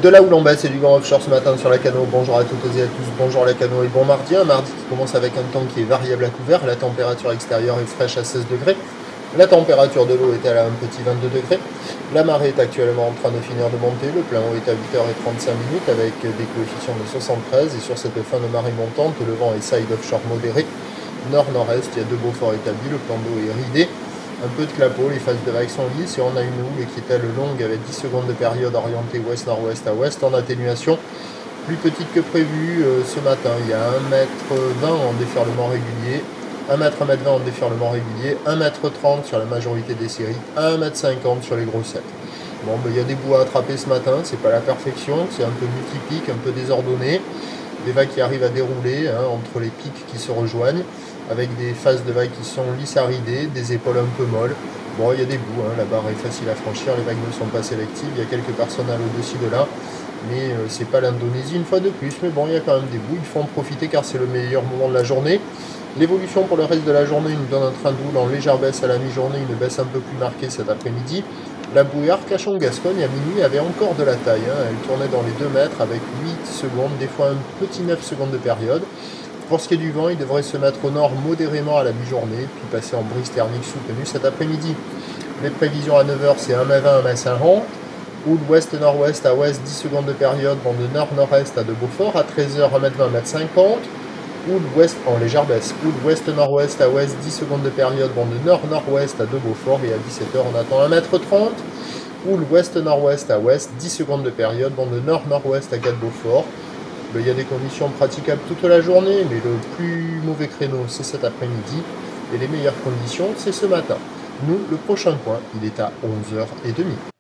De là où l'on baisse, c'est du grand offshore ce matin sur la Cano. Bonjour à toutes et à tous, bonjour la Cano et bon mardi. Un mardi qui commence avec un temps qui est variable à couvert. La température extérieure est fraîche à 16 degrés. La température de l'eau est à un petit 22 degrés. La marée est actuellement en train de finir de monter. Le plein eau est à 8h35 avec des coefficients de 73. Et sur cette fin de marée montante, le vent est side offshore modéré. Nord-nord-est, il y a 2 beaux forts établis. Le plan d'eau est ridé. Un peu de clapot, les phases de vagues sont lisses et on a une houle qui est elle longue avec 10 secondes de période orientée ouest-nord-ouest à ouest en atténuation. Plus petite que prévu ce matin, il y a 1,20 m en déferlement régulier, 1,20 m en déferlement régulier, 1,30 m sur la majorité des séries, 1,50 m sur les grossettes. Bon, ben, il y a des bouts à attraper ce matin, c'est pas la perfection, c'est un peu multipique, un peu désordonné. Des vagues qui arrivent à dérouler entre les pics qui se rejoignent, avec des phases de vagues qui sont lisses à rider, des épaules un peu molles. Bon, il y a des bouts, la barre est facile à franchir, les vagues ne sont pas sélectives, il y a quelques personnes à l'au-dessus de là, mais c'est pas l'Indonésie une fois de plus, mais bon, il y a quand même des bouts, il faut en profiter car c'est le meilleur moment de la journée. L'évolution pour le reste de la journée nous donne un train de houle en légère baisse à la mi-journée, une baisse un peu plus marquée cet après-midi. La bouée Arcachon-Gascogne à minuit avait encore de la taille, elle tournait dans les 2 mètres avec 8 secondes, des fois un petit 9 secondes de période. Pour ce qui est du vent, il devrait se mettre au nord modérément à la mi-journée, puis passer en brise thermique soutenue cet après-midi. Les prévisions à 9h, c'est 1,20 m, 1,50 m. Houle ouest-nord-ouest à ouest, 10 secondes de période, vent de nord-nord-est à de Beaufort. À 13h, 1,20 m, 1,50 m. Houle ouest en légère baisse. Houle ouest-nord-ouest à ouest, 10 secondes de période, vent de nord-nord-ouest à de Beaufort. Et à 17h, on attend 1,30 m. Houle ouest-nord-ouest à ouest, 10 secondes de période, vent de nord-nord-ouest à 4 Beaufort. Il y a des conditions praticables toute la journée, mais le plus mauvais créneau, c'est cet après-midi. Et les meilleures conditions, c'est ce matin. Nous, le prochain point, il est à 11h30.